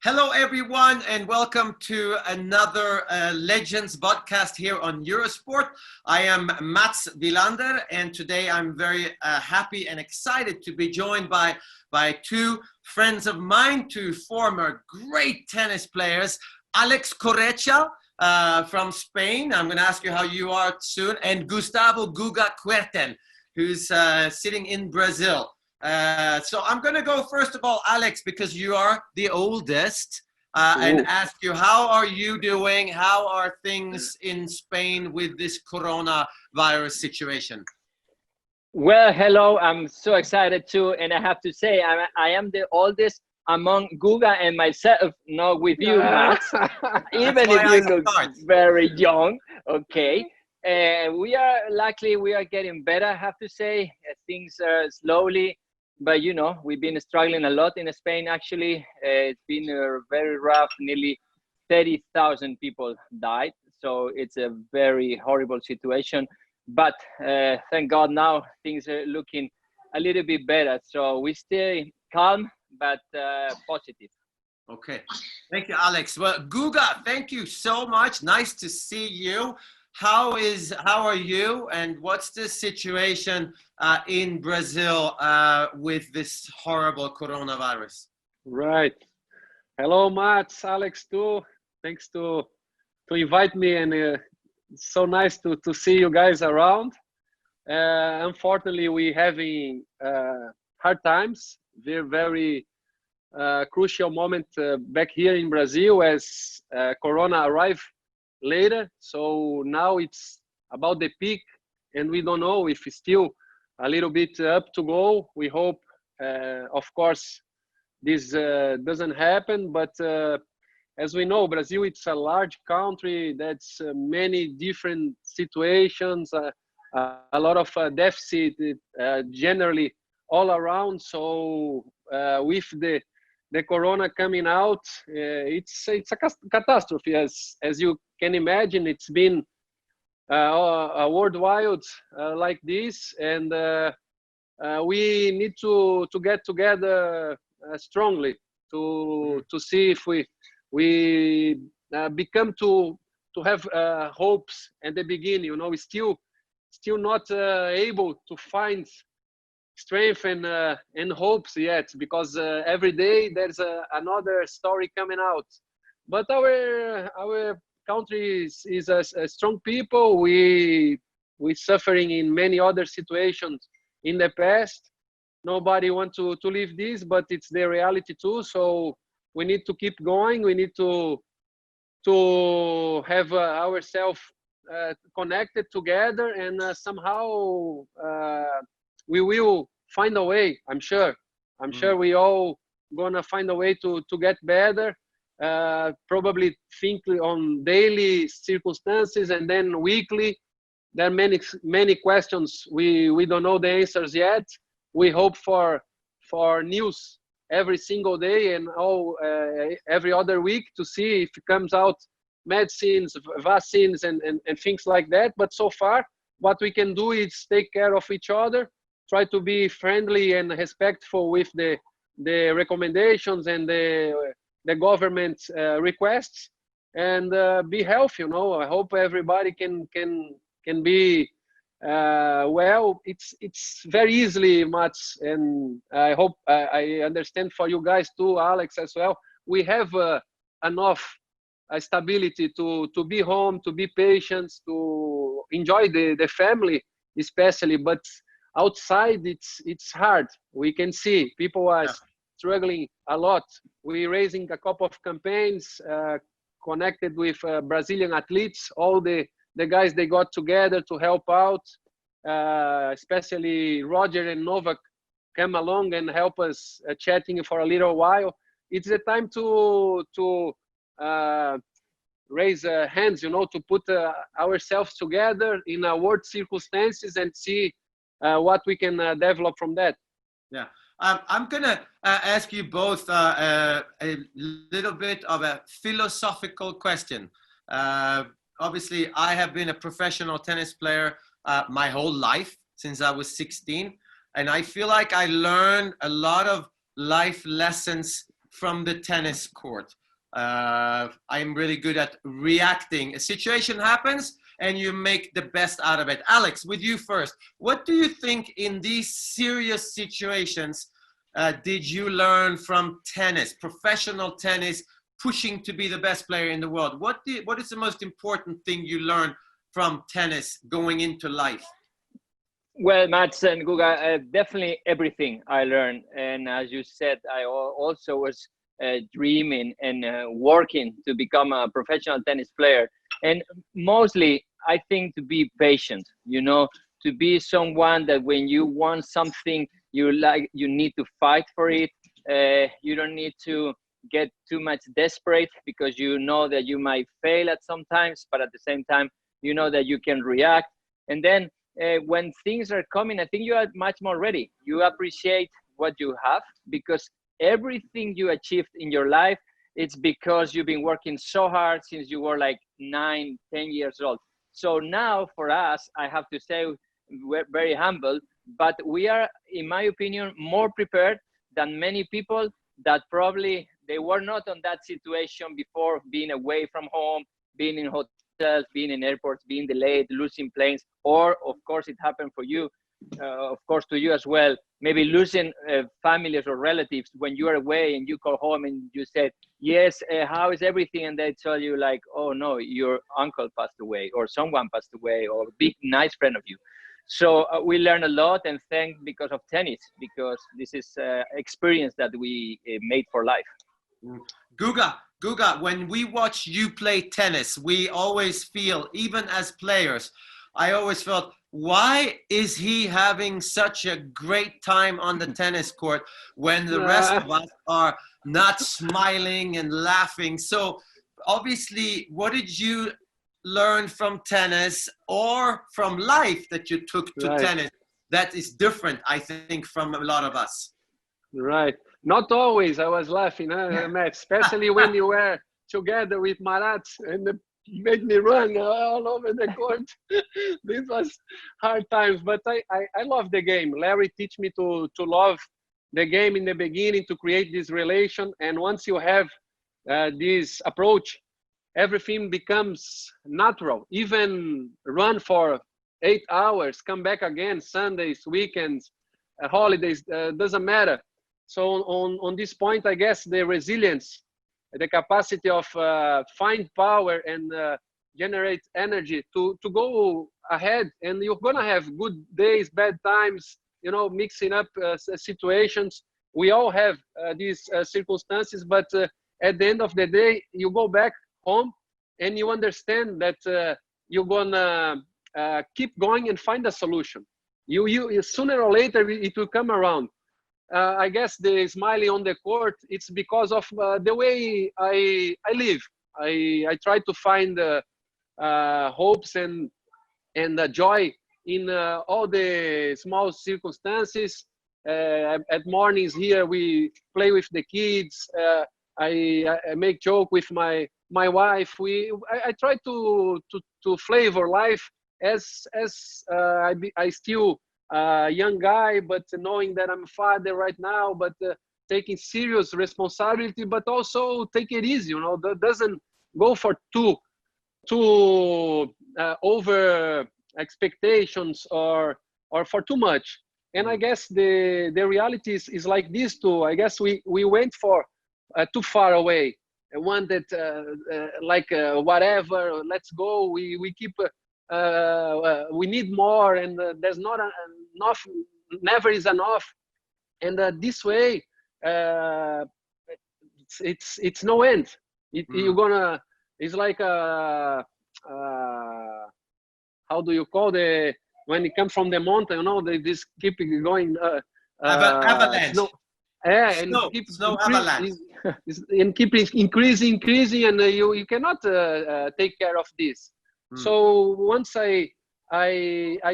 Hello, everyone, and welcome to another Legends podcast here on Eurosport. I am Mats Wilander, and today I'm very happy and excited to be joined by two friends of mine, two former great tennis players, Alex Corretja from Spain. I'm going to ask you how you are soon, and Gustavo Guga Kuerten, who's sitting in Brazil. So I'm going to go first of all, Alex, because you are the oldest, and ask you, how are you doing? How are things in Spain with this coronavirus situation? Well, hello. I'm so excited too. And I have to say, I am the oldest among Guga and myself, not with you, Mats. Even if you look very young, okay. We are getting better, I have to say. Things are slowly. But, you know, we've been struggling a lot in Spain, actually. It's been very rough. Nearly 30,000 people died. So it's a very horrible situation. But thank God now things are looking a little bit better. So we stay calm, but positive. Okay. Thank you, Alex. Well, Guga, thank you so much. Nice to see you. How are you, and what's the situation in Brazil with this horrible coronavirus? Right. Hello, Mats, Alex too. Thanks to invite me, and it's so nice to see you guys around. Unfortunately, we're having hard times. We're very crucial moment back here in Brazil as Corona arrived later. So now it's about the peak, and we don't know if it's still a little bit up to go. We hope, of course, this doesn't happen. But as we know, Brazil, it's a large country. That's many different situations, a lot of deficit generally all around. So with the corona coming out, it's a catastrophe. As you can imagine, it's been a worldwide like this, and we need to get together strongly to see if we become to have hopes at the beginning. You know, we still not able to find strength and hopes yet, because every day there's another story coming out. But our country is a strong people. We suffering in many other situations in the past. Nobody want to leave this, but it's the reality too. So we need to keep going. We need to have ourselves connected together, and somehow we will find a way. I'm sure we all gonna find a way to get better. Probably think on daily circumstances, and then weekly. There are many questions we don't know the answers yet. We hope for news every single day and every other week to see if it comes out medicines, vaccines, and things like that. But so far, what we can do is take care of each other, try to be friendly and respectful with the recommendations and the government requests, and be healthy. You know, I hope everybody can be well. It's very easily much, and I hope I understand for you guys too, Alex, as well. We have enough stability to be home, to be patient, to enjoy the family especially. But outside it's hard. We can see people are struggling a lot. We're raising a couple of campaigns connected with Brazilian athletes. All the guys, they got together to help out, especially Roger and Novak came along and help us chatting for a little while. It's the time to raise hands, you know, to put ourselves together in world circumstances and see what we can develop from that. Yeah. I'm going to ask you both a little bit of a philosophical question. Obviously, I have been a professional tennis player my whole life, since I was 16. And I feel like I learned a lot of life lessons from the tennis court. I'm really good at reacting. A situation happens and you make the best out of it. Alex, with you first. What do you think in these serious situations did you learn from tennis, professional tennis, pushing to be the best player in the world? What is the most important thing you learned from tennis going into life? Well, Mats and Guga, definitely everything I learned. And as you said, I also was dreaming and working to become a professional tennis player. And mostly, I think to be patient, you know, to be someone that when you want something you like, you need to fight for it. You don't need to get too much desperate because you know that you might fail at some times, but at the same time, you know that you can react. And then when things are coming, I think you are much more ready. You appreciate what you have because everything you achieved in your life, it's because you've been working so hard since you were like 9, 10 years old. So now for us, I have to say, we're very humble, but we are, in my opinion, more prepared than many people that probably they were not on that situation before, being away from home, being in hotels, being in airports, being delayed, losing planes, or of course it happened for you, of course to you as well, maybe losing families or relatives when you are away and you call home and you said, yes, how is everything? And they tell you like, oh no, your uncle passed away or someone passed away or a big nice friend of you. So we learn a lot, and thank because of tennis, because this is experience that we made for life. Guga, when we watch you play tennis, we always feel, even as players, I always felt, why is he having such a great time on the tennis court when the rest of us are not smiling and laughing? So obviously, what did you learn from tennis or from life that you took to tennis that is different, I think, from a lot of us? Right. Not always I was laughing, Matt, especially when you were together with Marat and made me run all over the court. This was hard times, but I love the game. Larry teach me to love the game in the beginning, to create this relation. And once you have this approach, everything becomes natural. Even run for 8 hours, come back again, Sundays, weekends, holidays, doesn't matter. So on this point, I guess the resilience, the capacity of find power and generate energy to go ahead. And you're gonna have good days, bad times, you know, mixing up situations. We all have these circumstances, but at the end of the day, you go back home and you understand that you're gonna keep going and find a solution. You sooner or later it will come around. I guess the smiling on the court, it's because of the way I live. I try to find hopes and joy in all the small circumstances. At mornings here, we play with the kids. I make joke with my wife. I try to flavor life as I still young guy, but knowing that I'm a father right now, but taking serious responsibility, but also take it easy, you know, that doesn't go for too over expectations or for too much. And I guess the reality is like this too. I guess we went for too far away. One that whatever, let's go. We keep. We need more, and there's not enough. Never is enough, and this way, it's no end. You're gonna. It's like how do you call when it comes from the mountain? You know, they just keep going. Avalanche. Snow avalanche. And keep increasing, and you cannot take care of this. So once I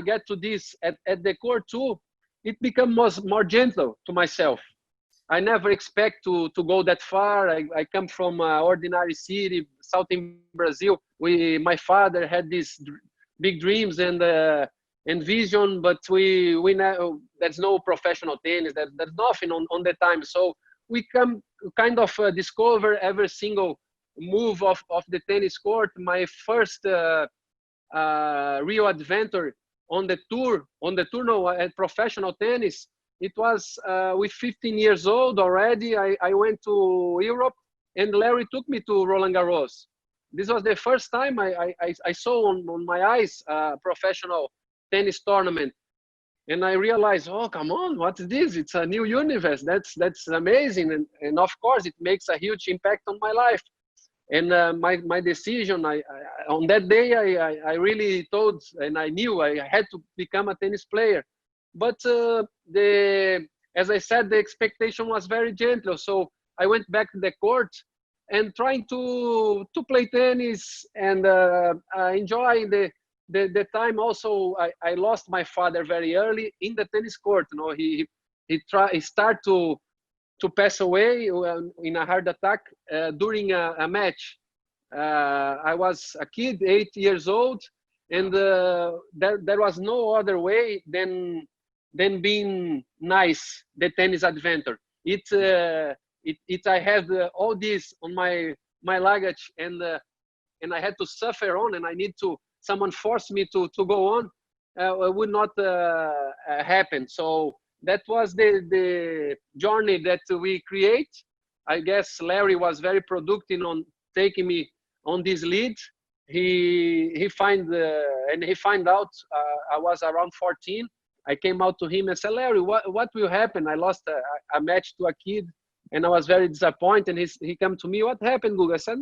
get to this at the core too, it becomes more gentle to myself. I never expect to go that far. I come from an ordinary city, southern Brazil. My father had these big dreams and vision, but we know there's no professional tennis. There's nothing on the time. So we come kind of discover every single move of the tennis court. My first real adventure on the tour, no, at professional tennis, it was with 15 years old already. I went to Europe, and Larry took me to Roland Garros. This was the first time I saw on my eyes a professional tennis tournament. And I realized, oh, come on, what is this? It's a new universe. That's amazing. And of course, it makes a huge impact on my life. And my decision, on that day, I really told, and I knew I had to become a tennis player. But as I said, the expectation was very gentle. So I went back to the court and trying to play tennis and enjoy the time. Also, I lost my father very early in the tennis court. You know, he started to pass away in a heart attack during a match. I was a kid, 8 years old, and there was no other way than being nice. The tennis adventure. I had all this on my luggage, and I had to suffer on, and I need to. Someone forced me to go on. It would not happen. So that was the journey that we create. I guess Larry was very productive on taking me on this lead. He find out I was around 14. I came out to him and said, Larry, what will happen? I lost a match to a kid, and I was very disappointed. And he came to me, what happened, Guga? I said,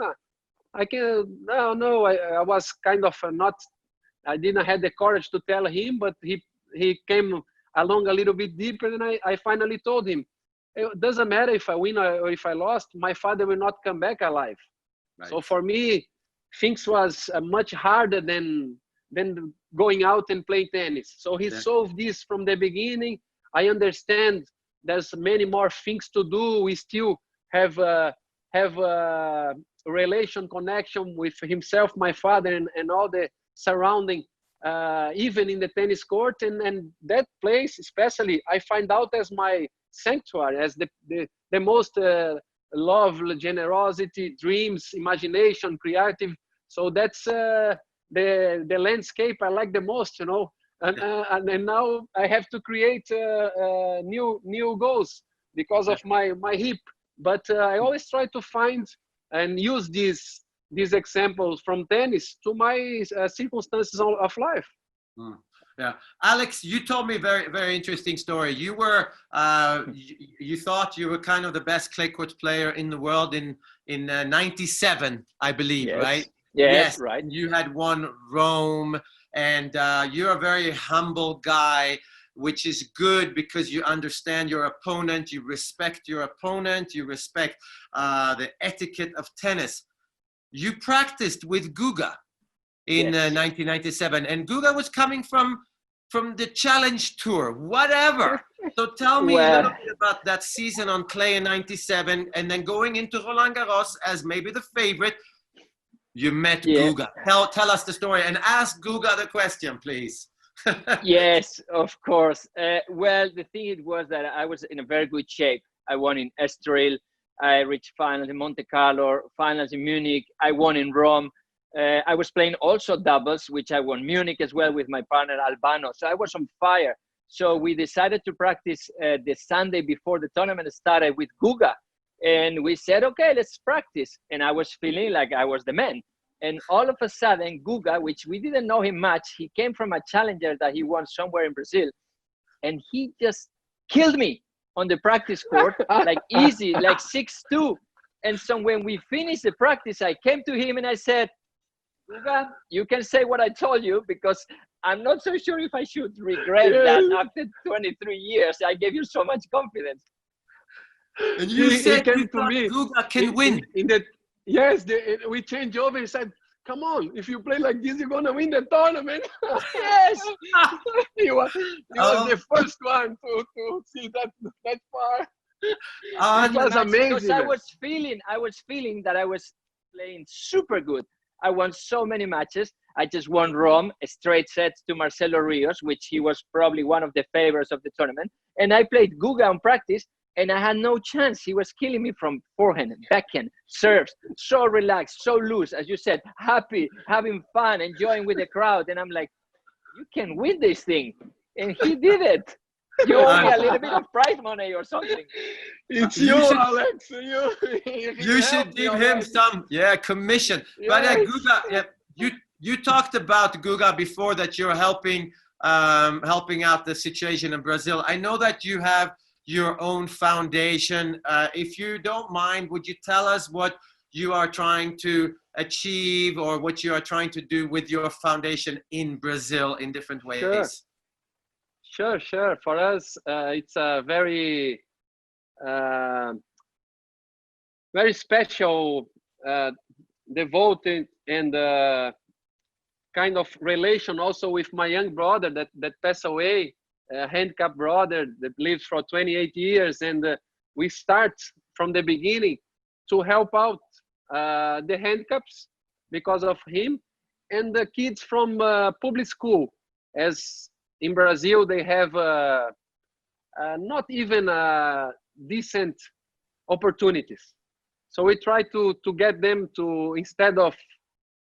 no, I was kind of I didn't have the courage to tell him, but he came along a little bit deeper, and I finally told him, it doesn't matter if I win or if I lost, my father will not come back alive. Right. So for me, things was much harder than going out and playing tennis. So he solved this from the beginning. I understand there's many more things to do. We still have relation connection with himself, my father, and all the surrounding, even in the tennis court, and that place especially I find out as my sanctuary, as the most love, generosity, dreams, imagination, creative. So that's the landscape I like the most, you know. And now I have to create new goals because of my hip. But I always try to find and use these examples from tennis to my circumstances of life. Yeah, Alex, you told me a very, very interesting story. You were you thought you were kind of the best clay court player in the world in '97, I believe, yes. Right? Yes, right. You had won Rome, and you're a very humble guy, which is good because you understand your opponent, you respect your opponent, you respect the etiquette of tennis. You practiced with Guga in 1997, and Guga was coming from the Challenge Tour, whatever. So tell me a little bit about that season on clay in '97, and then going into Roland Garros as maybe the favorite. You met Guga. Tell us the story, and ask Guga the question, please. Yes, of course. Well, the thing it was that I was in a very good shape. I won in Estoril. I reached finals in Monte Carlo, finals in Munich. I won in Rome. I was playing also doubles, which I won Munich as well with my partner Albano. So I was on fire. So we decided to practice the Sunday before the tournament started with Guga. And we said, okay, let's practice. And I was feeling like I was the man. And all of a sudden, Guga, which we didn't know him much, he came from a challenger that he won somewhere in Brazil. And he just killed me on the practice court, like easy, like 6-2. And so when we finished the practice, I came to him and I said, Guga, you can say what I told you, because I'm not so sure if I should regret that after 23 years. I gave you so much confidence. And you said you thought Guga can win. We changed over and said, come on, if you play like this, you're going to win the tournament. Yes. he was the first one to see that far. It was amazing. Because I was feeling that I was playing super good. I won so many matches. I just won Rome, straight sets to Marcelo Rios, which he was probably one of the favorites of the tournament. And I played Guga on practice, and I had no chance. He was killing me from forehand, backhand, serves, so relaxed, so loose, as you said, happy, having fun, enjoying with the crowd. And I'm like, you can win this thing. And he did it. You owe me a little bit of prize money or something. It's you, Alex. You should give him some commission. Yes. But Guga, you talked about Guga before, that you're helping out the situation in Brazil. I know that you have your own foundation. If you don't mind, would you tell us what you are trying to achieve, or what you are trying to do with your foundation in Brazil in different ways? Sure. For us, it's a very, very special, devoted and kind of relation also with my young brother that passed away, a handicap brother that lives for 28 years. And we start from the beginning to help out the handicaps because of him, and the kids from public school. As in Brazil, they have not even decent opportunities. So we try to get them to, instead of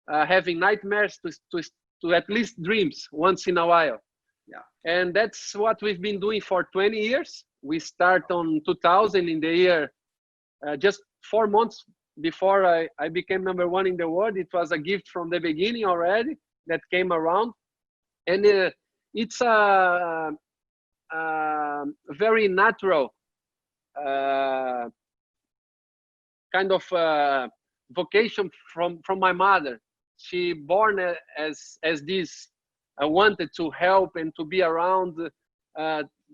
having nightmares, to at least dreams once in a while. Yeah. And that's what we've been doing for 20 years. We start on 2000 in the year, just 4 months before I became #1 in the world. It was a gift from the beginning already that came around. And it's a very natural kind of vocation from my mother. She born as this, wanted to help and to be around,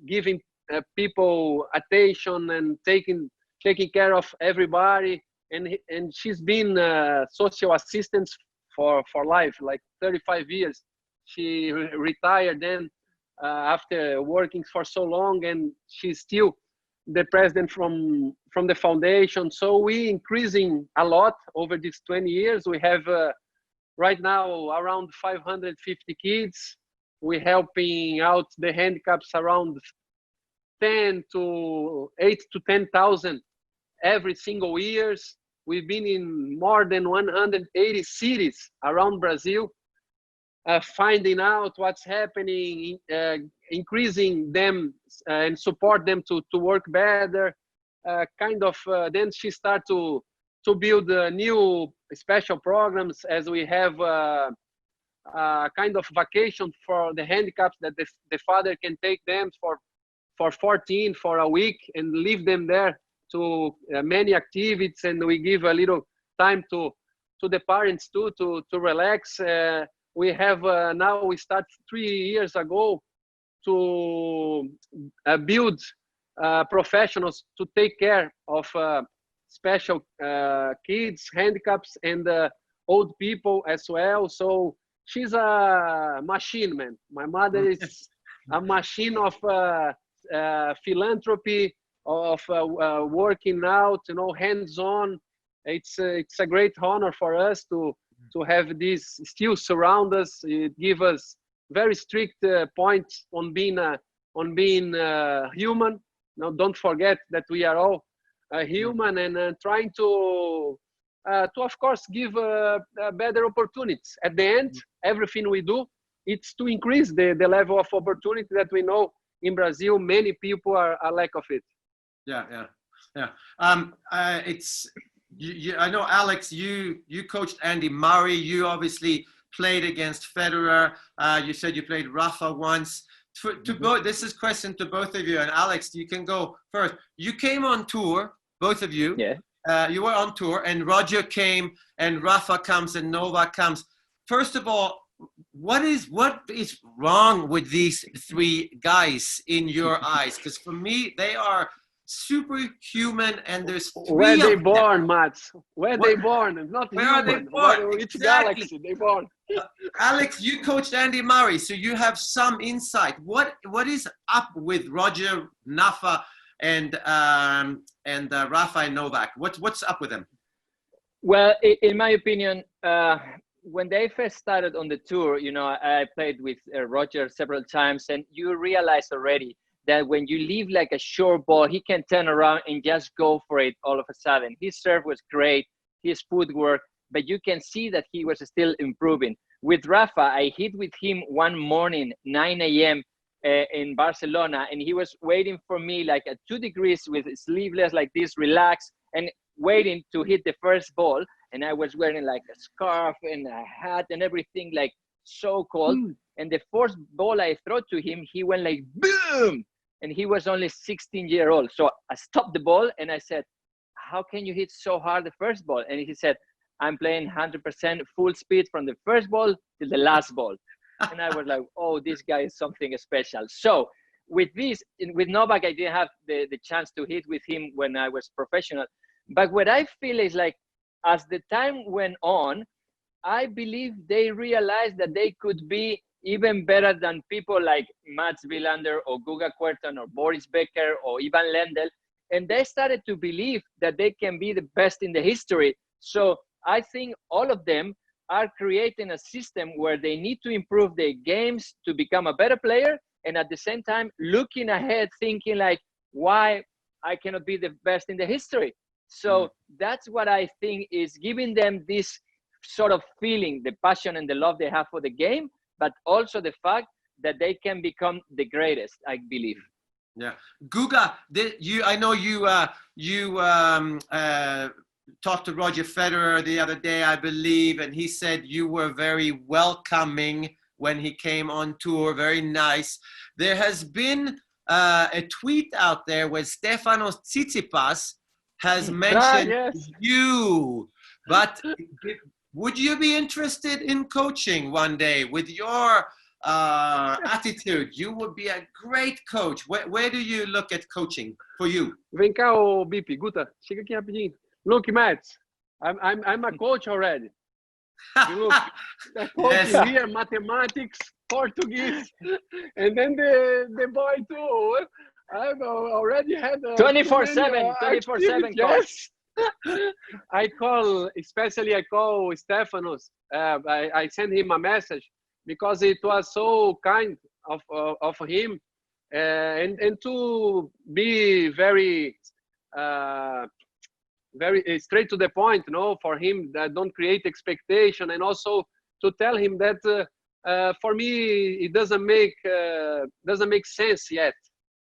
giving people attention and taking care of everybody. And she's been social assistant for life, like 35 years. She retired then after working for so long, and she's still the president from the foundation. So we increasing a lot over these 20 years. We have right now around 550 kids. We're helping out the handicaps around 8 to 10,000 every single years. We've been in more than 180 cities around Brazil, finding out what's happening, increasing them and support them to work better. Then she started to build new special programs, as we have kind of vacation for the handicaps that the father can take them for 14 for a week and leave them there to many activities, and we give a little time to the parents too to relax. We have now, we start 3 years ago to build professionals to take care of special kids, handicaps, and old people as well. So she's a machine, man. My mother is a machine of philanthropy, of working out, hands-on. It's a great honor for us to have this still surround us. It gives us very strict points on being human. Now, don't forget that we are all human, and trying to of course give better opportunities. At the end, everything we do, it's to increase the level of opportunity that we know in Brazil many people are lack of it. Yeah. I know, Alex, you coached Andy Murray. You obviously played against Federer. You said you played Rafa once. This is a question to both of you. And Alex, you can go first. You came on tour, both of you. Yeah. You were on tour, and Roger came, and Rafa comes, and Novak comes. First of all, what is wrong with these three guys in your eyes? Because for me, they are superhuman, and there's where they born, Mats? Where they born? Not where human. Are they born? Which Exactly. galaxy they born? Alex, you coached Andy Murray, so you have some insight. What is up with Roger, Rafa, and Rafa and Novak? What's up with them? Well, in my opinion, when they first started on the tour, I played with Roger several times, and you realize already that when you leave like a short ball, he can turn around and just go for it all of a sudden. His serve was great, his footwork, but you can see that he was still improving. With Rafa, I hit with him one morning, 9 a.m. In Barcelona, and he was waiting for me like at 2 degrees with sleeveless like this, relaxed, and waiting to hit the first ball. And I was wearing like a scarf and a hat and everything, like so cold. And the first ball I threw to him, he went like boom, and he was only 16-year old. So I stopped the ball and I said, how can you hit so hard the first ball? And he said, I'm playing 100% full speed from the first ball to the last ball. And I was like, oh, this guy is something special. So with this, with Novak, I didn't have the chance to hit with him when I was professional. But what I feel is like, as the time went on, I believe they realized that they could be even better than people like Mats Wilander or Guga Kuerten or Boris Becker or Ivan Lendl. And they started to believe that they can be the best in the history. So I think all of them are creating a system where they need to improve their games to become a better player, and at the same time looking ahead, thinking like, why I cannot be the best in the history. So that's what I think is giving them this sort of feeling, the passion and the love they have for the game, but also the fact that they can become the greatest, I believe. Yeah, Guga, I know you talked to Roger Federer the other day, I believe, and he said you were very welcoming when he came on tour, very nice. There has been a tweet out there where Stefanos Tsitsipas has mentioned you, but would you be interested in coaching one day with your attitude? You would be a great coach. Where do you look at coaching for you? Vem cá, ô Bipi, Guta, chega aqui rapidinho. Look, Mats, I'm a coach already. You look, the coach here, mathematics, Portuguese, and then the boy too. I've already had 24/7 yes. I call Stefanos. I sent him a message because it was so kind of him, and to be very straight to the point, for him, that don't create expectation, and also to tell him that for me it doesn't make sense yet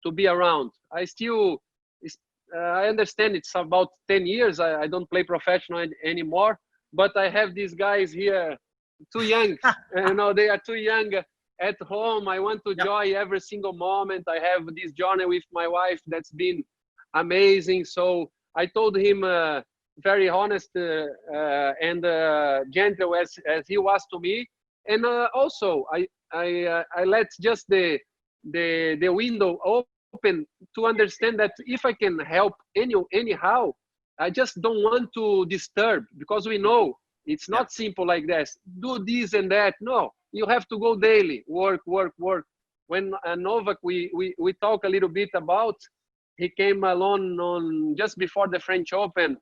to be around. I understand it's about 10 years. I don't play professional anymore, but I have these guys here too young. They are too young at home. I want to enjoy every single moment. I have this journey with my wife that's been amazing. So I told him very honest and gentle as he was to me, and also I let just the window open to understand that if I can help anyhow, I just don't want to disturb, because we know it's not simple like this. Do this and that. No, you have to go daily, work. When Novak, we talk a little bit about. He came along on just before the French Open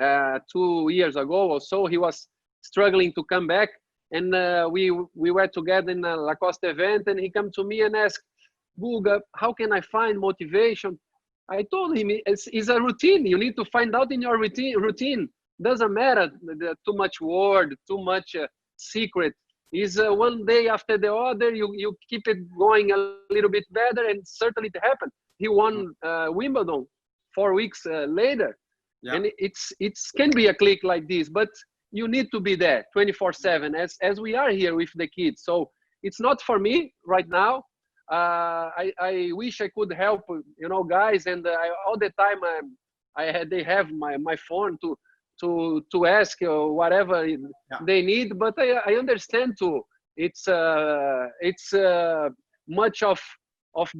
2 years ago or so. He was struggling to come back, and we were together in a Lacoste event, and he came to me and asked, Guga, how can I find motivation? I told him it's a routine. You need to find out in your routine. Doesn't matter too much word, too much secret. Is one day after the other, you keep it going a little bit better, and certainly it happened. He won Wimbledon 4 weeks later, and it can be a click like this, but you need to be there 24/7, as we are here with the kids. So it's not for me right now. I wish I could help, guys, and all the time they have my phone to ask whatever they need, but I understand too. It's much of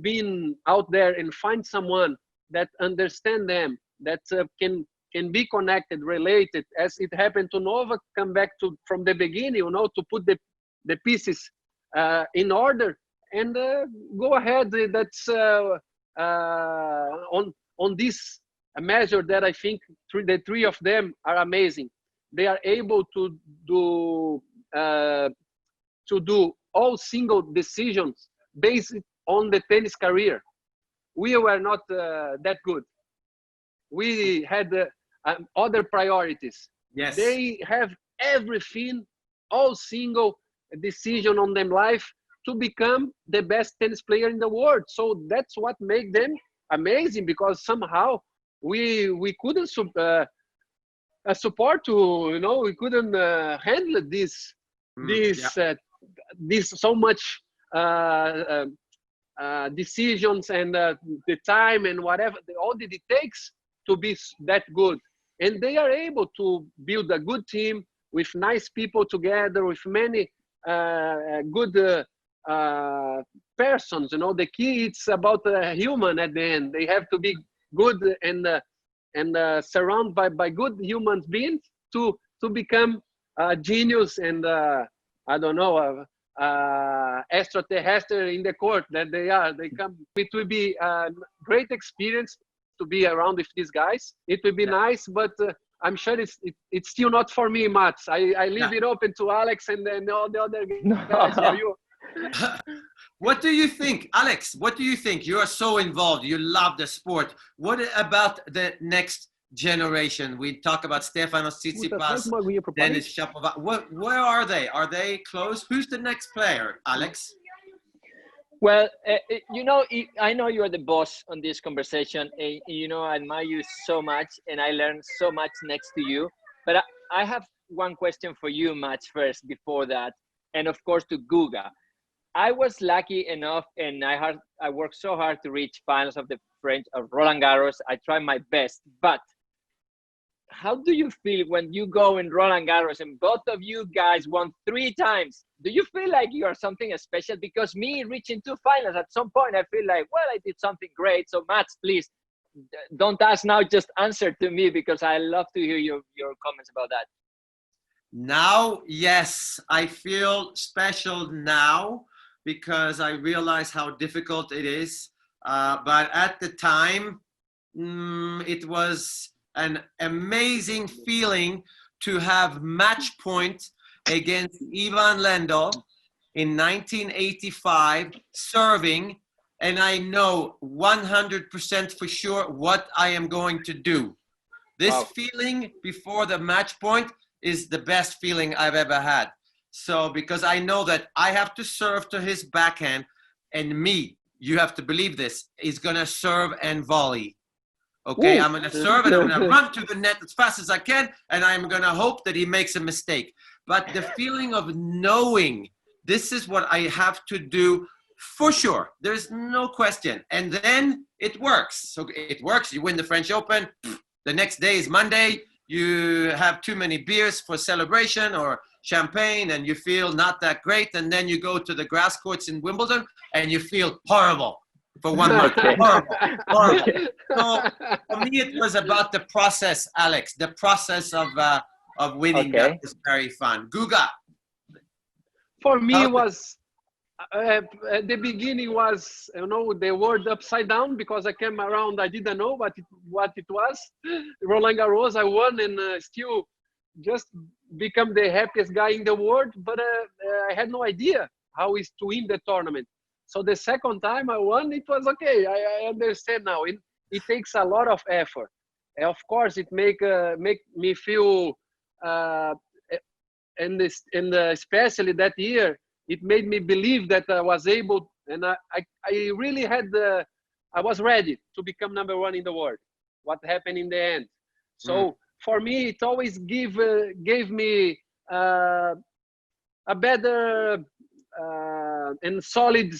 being out there and find someone that understand them, that can be connected, related, as it happened to Novak, come back from the beginning, to put the pieces in order and go ahead. That's on this measure that I think the three of them are amazing. They are able to do all single decisions based on the tennis career. we were not that good. We had other priorities. Yes. They have everything, all single decision on them life to become the best tennis player in the world. So that's what made them amazing, because somehow we couldn't support to, you know, we couldn't handle this so much decisions and the time and whatever, all that it takes to be that good. And they are able to build a good team with nice people together, with many good persons. You know, the key, it's about a human at the end. They have to be good and surrounded by good human beings to become genius and I don't know, extraterrestrial in the court that they are. They come. It will be a great experience to be around with these guys. It will be nice, but I'm sure it's still not for me, Mats. I leave it open to Alex and then all the other guys for you. What do you think, Alex? What do you think? You are so involved. You love the sport. What about the next generation? We talk about Stefanos Tsitsipas, Denis Shapovalov. Where are they? Are they close? Who's the next player, Alex? Well, you know, I know you're the boss on this conversation. You know, I admire you so much, and I learned so much next to you. But I have one question for you, Mats, first, before that, and of course to Guga. I was lucky enough, and I worked so hard to reach finals of the French of Roland Garros. I tried my best, but how do you feel when you go in Roland Garros and both of you guys won 3 times? Do you feel like you are something special? Because me reaching 2 finals at some point, I feel like, well, I did something great. So Mats, please don't ask now, just answer to me, because I love to hear your comments about that. Now, yes, I feel special now because I realize how difficult it is. But at the time, it was an amazing feeling to have match point against Ivan Lendl in 1985 serving, and I know 100% for sure what I am going to do. This feeling before the match point is the best feeling I've ever had. So because I know that I have to serve to his backhand, and me, you have to believe this, is gonna serve and volley. Okay, I'm gonna serve and I'm gonna run to the net as fast as I can, and I'm gonna hope that he makes a mistake. But the feeling of knowing this is what I have to do for sure, there's no question. And then it works. So it works, you win the French Open, the next day is Monday, you have too many beers for celebration or champagne and you feel not that great, and then you go to the grass courts in Wimbledon and you feel horrible for 1 month. Horrible. So for me it was about the process, Alex, the process of winning. That was very fun. Guga? For me, it was at the beginning was, you know, the world upside down, because I came around, I didn't know what it was. Roland Garros, I won, and still just become the happiest guy in the world, but I had no idea how is to win the tournament. So the second time I won, it was okay. I understand now. It takes a lot of effort. Of course, it make me feel, and especially that year, it made me believe that I was able, and I really had I was ready to become #1 in the world. What happened in the end? So for me, it always gave me a better and solid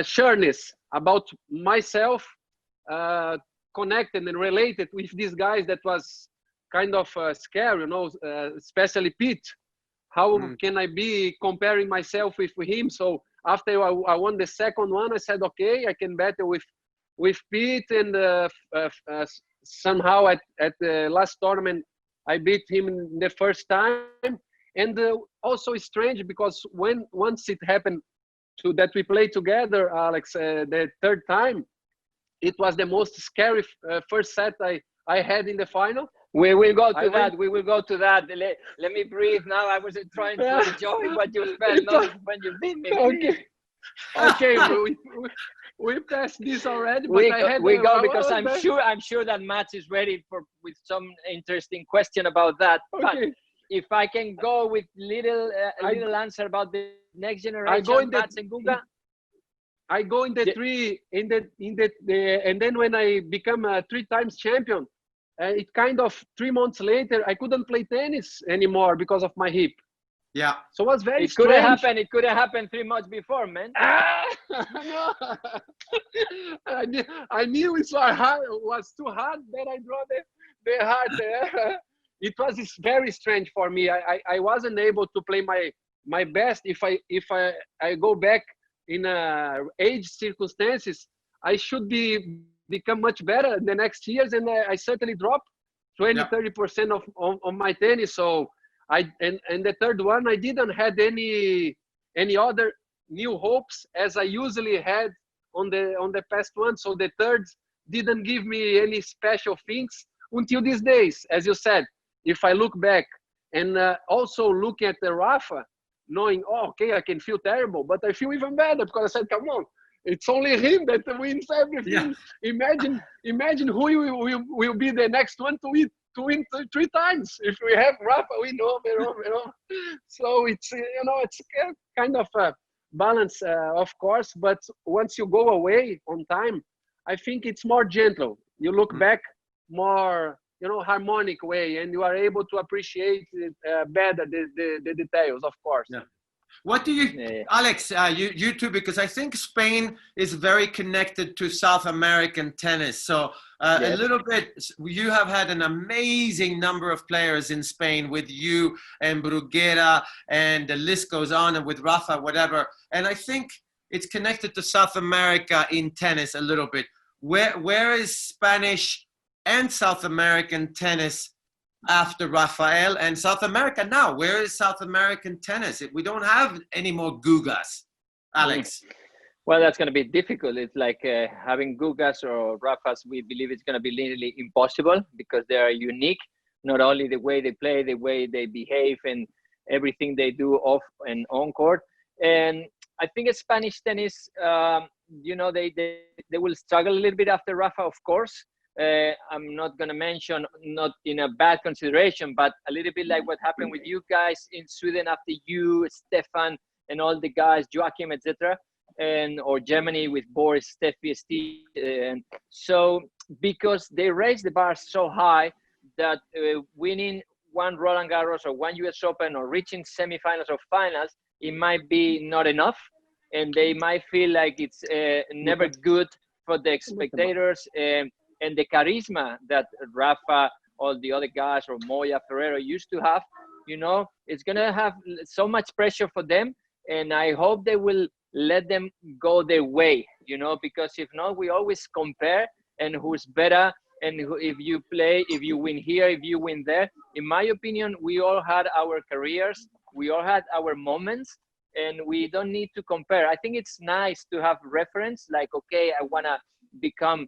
sureness about myself, connected and related with these guys. That was kind of scary, you know, especially Pete. How can I be comparing myself with him? So after I won the second one, I said, okay, I can battle with Pete, and somehow at the last tournament, I beat him in the first time. And also it's strange because once it happened that we played together, Alex, the third time, it was the most scary first set I had in the final. We will go to that. We will go to that. Let me breathe now. I was trying to enjoy what you felt, not when you beat me. Okay. Okay, we passed this already. But we go because I'm sure that Mats is ready with some interesting question about that. Okay. But if I can go with little answer about the next generation, Mats and Guga. I go in the and then when I become a 3 times champion, it kind of 3 months later I couldn't play tennis anymore because of my hip. Yeah. So it was very strange. It could have happened 3 months before, man. No. I knew it was too hard. Then I draw the hard. It was very strange for me. I wasn't able to play my best. If I go back in age circumstances, I should become much better in the next years, and I certainly dropped 20-30% of my tennis. So and the third one, I didn't had any other new hopes as I usually had on the past one. So the third didn't give me any special things until these days. As you said, if I look back and also look at the Rafa, knowing, oh, okay, I can feel terrible, but I feel even better because I said, come on, it's only him that wins everything. Yeah. Imagine who will be the next one to win 3 times. If we have Rafa, we know. So it's it's kind of a balance, of course. But once you go away on time, I think it's more gentle. You look back more, harmonic way, and you are able to appreciate it better the details, of course. Yeah. What do you, Alex? You too, because I think Spain is very connected to South American tennis. So a little bit, you have had an amazing number of players in Spain with you and Bruguera, and the list goes on, and with Rafa, whatever. And I think it's connected to South America in tennis a little bit. Where is Spanish and South American tennis after Rafael, and South America now? Where is South American tennis? We don't have any more Gugas, Alex. Well, that's going to be difficult. It's like having Gugas or Rafas. We believe it's going to be literally impossible because they are unique. Not only the way they play, the way they behave, and everything they do off and on court. And I think Spanish tennis, they will struggle a little bit after Rafa, of course. I'm not going to mention, not in a bad consideration, but a little bit like what happened with you guys in Sweden after you, Stefan, and all the guys, Joachim, etc., or Germany with Boris, Steffi, Steve. And so because they raised the bar so high that winning one Roland Garros or one US Open or reaching semifinals or finals, it might be not enough, and they might feel like it's never good for the spectators. And the charisma that Rafa, all the other guys, or Moya, Ferrero used to have, it's going to have so much pressure for them. And I hope they will let them go their way, because if not, we always compare and who's better. And if you play, if you win here, if you win there. In my opinion, we all had our careers. We all had our moments. And we don't need to compare. I think it's nice to have reference, like, okay, I want to become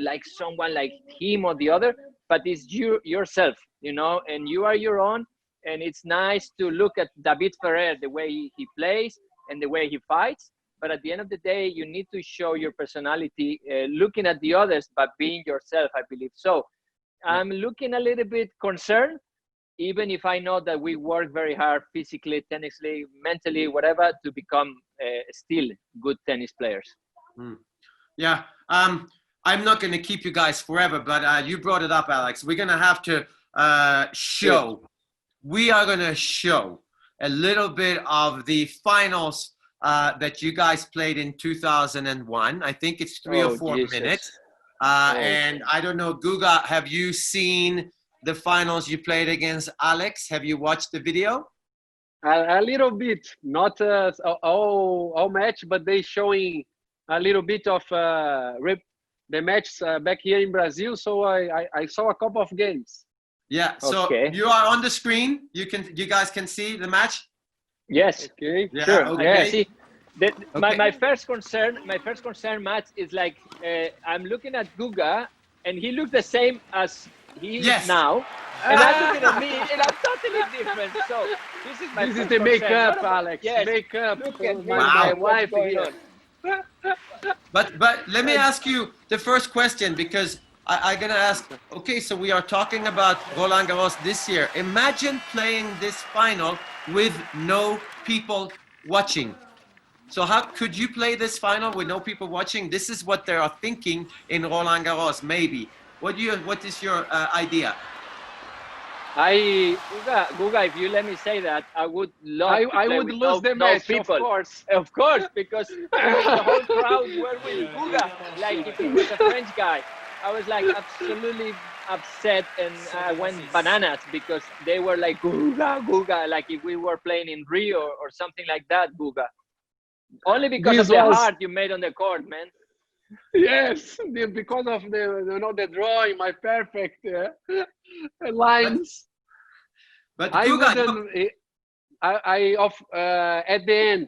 like someone like him or the other, but it's yourself, and you are your own. And it's nice to look at David Ferrer, the way he plays and the way he fights. But at the end of the day, you need to show your personality, looking at the others, but being yourself, I believe. So I'm looking a little bit concerned, even if I know that we work very hard physically, technically, mentally, whatever, to become still good tennis players. Yeah. I'm not going to keep you guys forever, but you brought it up, Alex. We're going to have to we are going to show a little bit of the finals that you guys played in 2001. I think it's 3 or 4 minutes. And I don't know, Guga, have you seen the finals you played against Alex? Have you watched the video? A little bit, not all match, but they showing a little bit of the match back here in Brazil. So I saw a couple of games. Yeah. So you are on the screen. You guys can see the match. Yes. Okay. Yeah, sure. Okay. I can see. My first concern, Matt, is like I'm looking at Guga, and he looks the same as he is Yes. now. And I'm looking at me, and I'm totally different. So this is my This is first the concern. makeup, What about- Alex. Yes. Makeup. Look at me. My Wow. wife What's going here. on? But let me ask you the first question, because I'm gonna ask. Okay, so we are talking about Roland Garros this year. Imagine playing this final with no people watching. So how could you play this final with no people watching? This is what they are thinking in Roland Garros. Maybe. What is your idea? Guga, if you let me say that, I would love to I play would with lose the no match, people. of course. Because the whole crowd were with Guga, like if he was a French guy. I was like absolutely upset, and I went bananas because they were like Guga, like if we were playing in Rio or something like that, Guga. Only because of the heart you made on the court, man. Yes, because of the drawing, my perfect lines. But I Guga, wouldn't. At the end,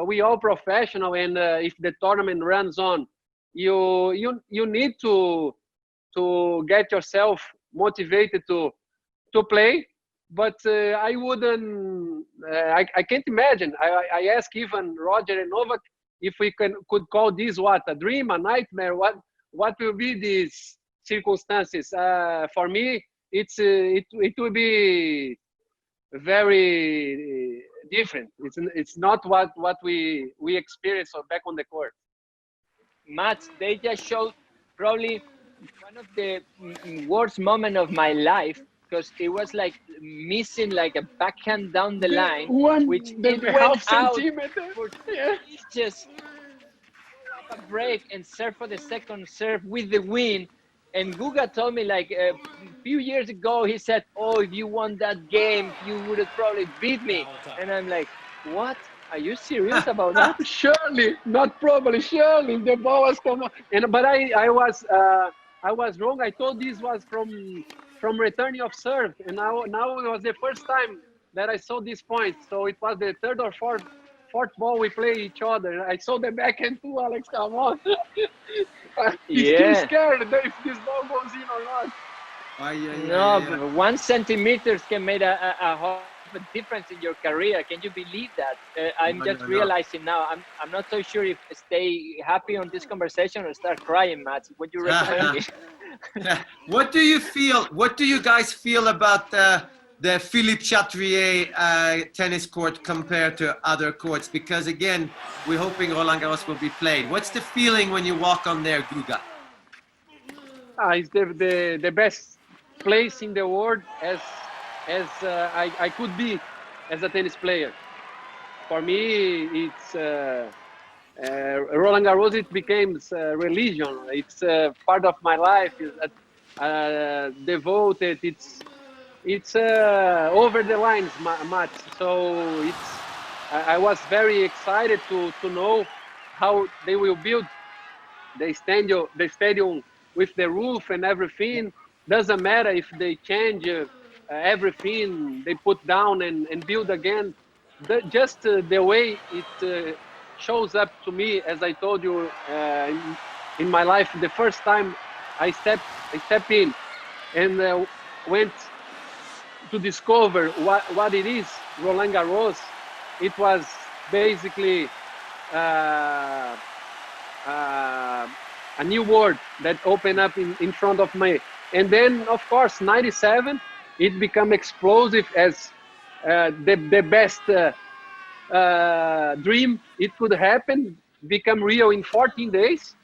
we all professional, and if the tournament runs on, you need to get yourself motivated to play. But I wouldn't. I can't imagine. I asked even Roger and Novak if we could call this what, a dream, a nightmare. What will be these circumstances? For me, it will be very different. It's not what we experienced back on the court. Mats, they just showed probably one of the worst moment of my life, because it was like missing like a backhand down the line, which it went out centimeter. for Yeah. just a break and serve for the second serve with the win. And Guga told me like a few years ago, he said, "Oh, if you won that game, you would have probably beat me." And I'm like, "What? Are you serious about that?" Surely, not probably. Surely, the ball was come on. But I was wrong. I thought this was from returning of serve, and now it was the first time that I saw this point. So it was the third or fourth ball we play each other. I saw the backhand too, Alex. Come on. He's still scared if this ball goes in or not. No, 1 centimeter can make a difference in your career. Can you believe that? I'm just realizing now. I'm not so sure if stay happy on this conversation or start crying, Mats. What do you recommend me? What do you feel? What do you guys feel about the Philippe Chatrier tennis court compared to other courts? Because again, we're hoping Roland Garros will be played. What's the feeling when you walk on there, Guga? It's the best place in the world as I could be as a tennis player. For me, it's Roland Garros. It became religion. It's part of my life. It's devoted. It's over the lines, Matt. So I was very excited to know how they will build the stadium with the roof and everything. Doesn't matter if they change everything, they put down and build again. Just the way it shows up to me, as I told you in my life, the first time I step in and went to discover what it is, Roland Garros. It was basically a new world that opened up in front of me. And then, of course, 97, it became explosive as the best dream it could happen, become real in 14 days.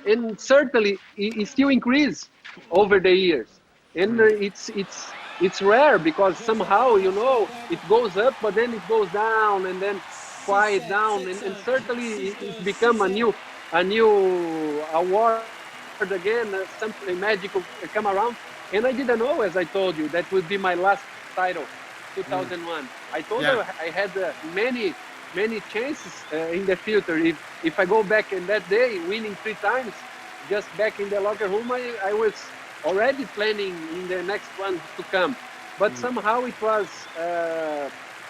And certainly, it still increased over the years. And it's rare because somehow, it goes up, but then it goes down and then quiet down. And certainly, it's become a new award again, something magical come around. And I didn't know, as I told you, that would be my last title, 2001. I told you I had many chances in the future. If I go back in that day, winning 3 times, just back in the locker room, I was already planning in the next one to come. But somehow it was,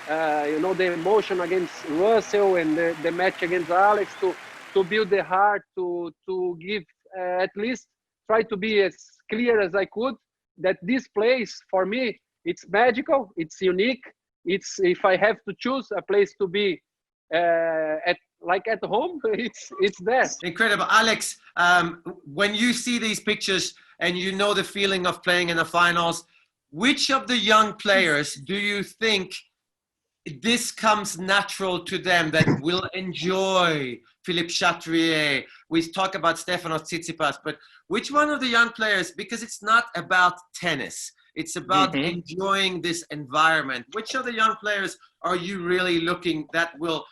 the emotion against Russell and the match against Alex to build the heart, to give at least try to be as clear as I could that this place for me, it's magical, it's unique. It's, if I have to choose a place to be at home, it's there. Incredible. Alex, when you see these pictures and you know the feeling of playing in the finals, which of the young players do you think this comes natural to them, that will enjoy Philippe Chatrier? We talk about Stefanos Tsitsipas, but which one of the young players, because it's not about tennis, it's about enjoying this environment. Which of the young players are you really looking that will,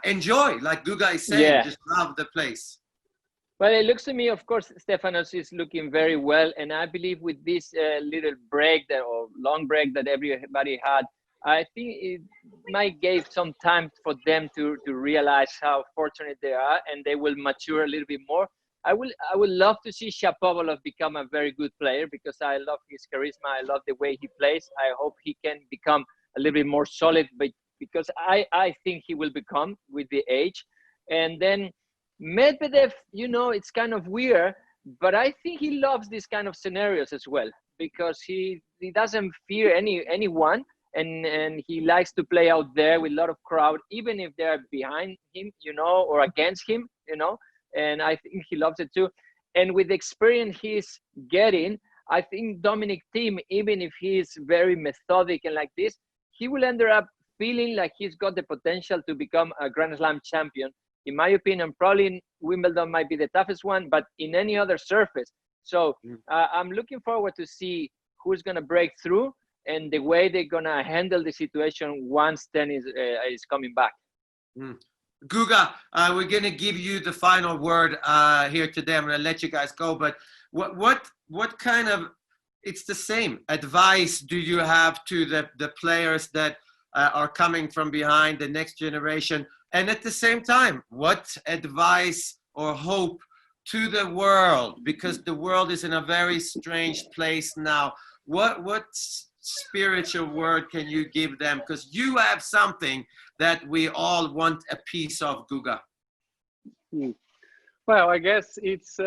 enjoy, like Guga is saying, just love the place? Well, it looks to me, of course, Stefanos is looking very well. And I believe with this little break or long break that everybody had, I think it might give some time for them to realize how fortunate they are, and they will mature a little bit more. I would love to see Shapovalov become a very good player, because I love his charisma. I love the way he plays. I hope he can become a little bit more solid, but because I think he will become with the age. And then Medvedev, it's kind of weird, but I think he loves these kind of scenarios as well, because he doesn't fear anyone. And he likes to play out there with a lot of crowd, even if they're behind him, or against him, and I think he loves it too. And with the experience he's getting, I think Dominic Thiem, even if he's very methodic and like this, he will end up feeling like he's got the potential to become a Grand Slam champion. In my opinion, probably Wimbledon might be the toughest one, but in any other surface. So I'm looking forward to see who's going to break through, and the way they're gonna handle the situation once tennis is coming back. Guga, we're gonna give you the final word here today. I'm gonna let you guys go, but what kind of, it's the same advice do you have to the players that are coming from behind, the next generation, and at the same time, what advice or hope to the world, because the world is in a very strange place now? What spiritual word can you give them, because you have something that we all want a piece of, Guga? Well, I guess it's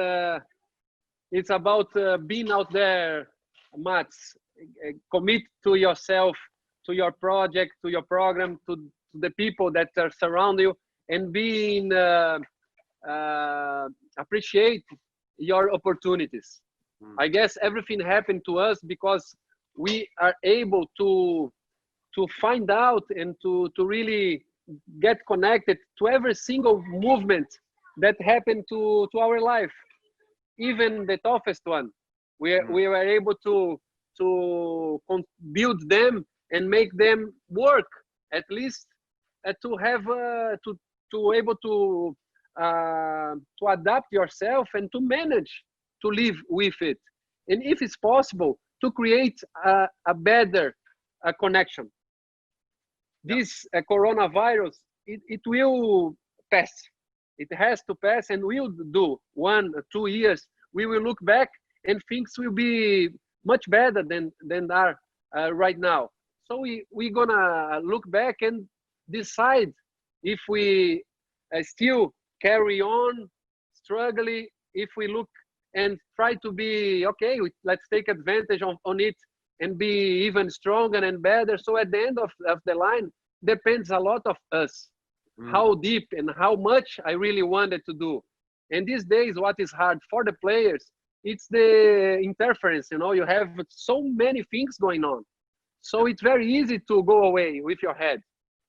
about being out there, Mats. Commit to yourself, to your project, to your program, to the people that are surround you, and being appreciate your opportunities. I guess everything happened to us because we are able to find out and to really get connected to every single movement that happened to our life, even the toughest one. We were able to build them and make them work, at least to have to able to adapt yourself and to manage to live with it, and if it's possible, to create a better connection. This coronavirus, it will pass. It has to pass, and will do 1 or 2 years. We will look back and things will be much better than are right now. So we're gonna look back and decide if we still carry on struggling, if we look and try to be okay, let's take advantage on it and be even stronger and better. So at the end of the line, depends a lot of us, how deep and how much I really wanted to do. And these days, what is hard for the players, it's the interference. You have so many things going on. So it's very easy to go away with your head.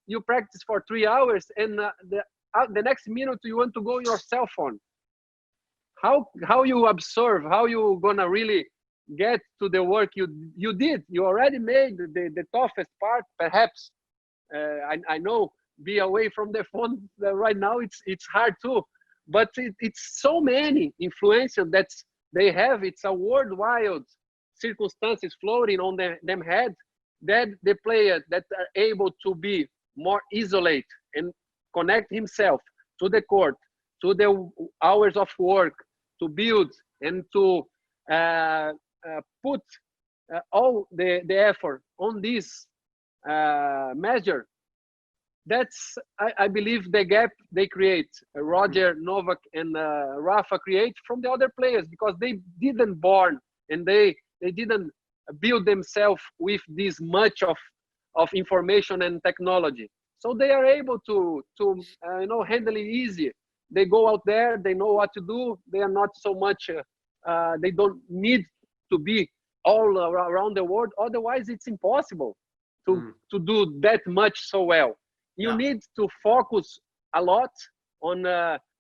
You practice for 3 hours, and the next minute you want to go on your cell phone. How you observe, how you gonna really get to the work you did? You already made the toughest part, perhaps. I know, be away from the phone right now, it's hard too. But it's so many influences that they have. It's a worldwide circumstances floating on them head, that the player that are able to be more isolated and connect himself to the court, to the hours of work, to build and to put all the effort on this measure. That's, I believe, the gap they create. Roger, Novak, and Rafa create from the other players, because they didn't born and they they didn't build themselves with this much of information and technology. So they are able to handle it easy. They go out there, they know what to do. They are not so much, they don't need to be all around the world. Otherwise, it's impossible to do that much so well. You need to focus a lot on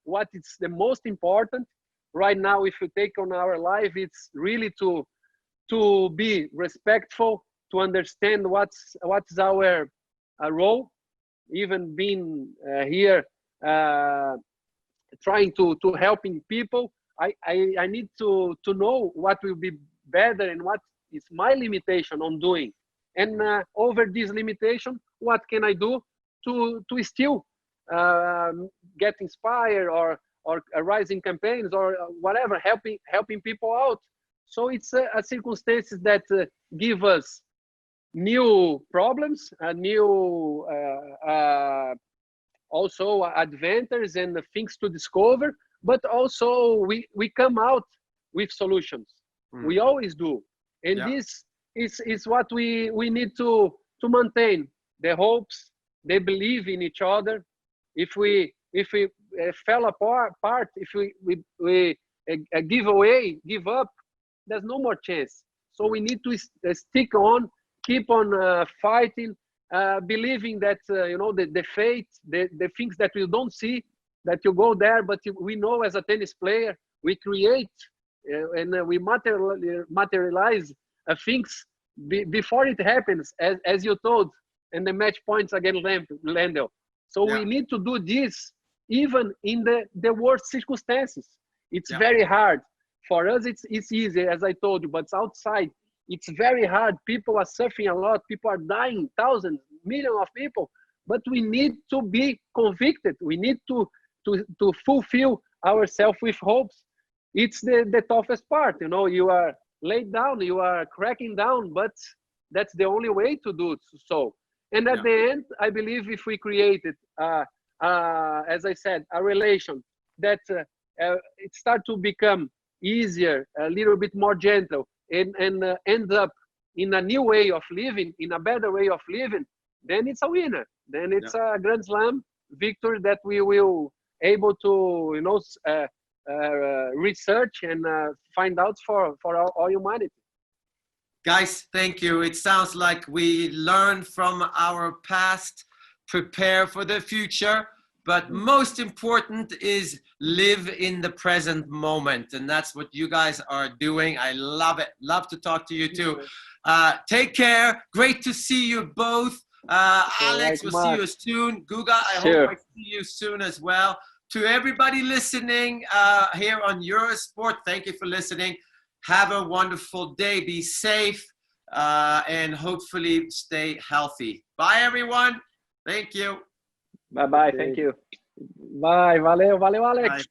what is the most important. Right now, if you take on our life, it's really to be respectful, to understand what's our role, even being here trying to helping people. I need to know what will be better and what is my limitation on doing, and over this limitation, what can I do to still get inspired or rising campaigns or whatever, helping people out. So it's a circumstances that give us new problems, new also adventures and things to discover, but also we come out with solutions. We always do, and this is what we need to maintain the hopes, the belief in each other. If we fell apart, if we give up, there's no more chance. So we need to stick on, keep on fighting, believing that the fate, the things that we don't see, that you go there, but we know as a tennis player, we create and we materialize things before it happens, as you told, and the match points against Lendl. So we need to do this even in the worst circumstances. It's very hard. For us, it's easy, as I told you, but outside, it's very hard. People are suffering a lot. People are dying, thousands, millions of people. But we need to be convicted. We need to fulfill ourselves with hopes. It's the toughest part. You are laid down, you are cracking down, but that's the only way to do so. And at the end, I believe if we created, as I said, a relation that it starts to become easier, a little bit more gentle, and ends up in a new way of living, in a better way of living, then it's a winner. Then it's a Grand Slam victory that we will able to research and find out for all humanity. Guys, thank you. It sounds like we learn from our past, prepare for the future, but most important is live in the present moment. And that's what you guys are doing. I love it. Love to talk to you too. Take care. Great to see you both. Alex, we'll see you soon. Guga, I hope I see you soon as well. To everybody listening here on Eurosport, thank you for listening. Have a wonderful day. Be safe and hopefully stay healthy. Bye, everyone. Thank you. Bye-bye. Thank you. Bye. Valeu, Alex. Bye.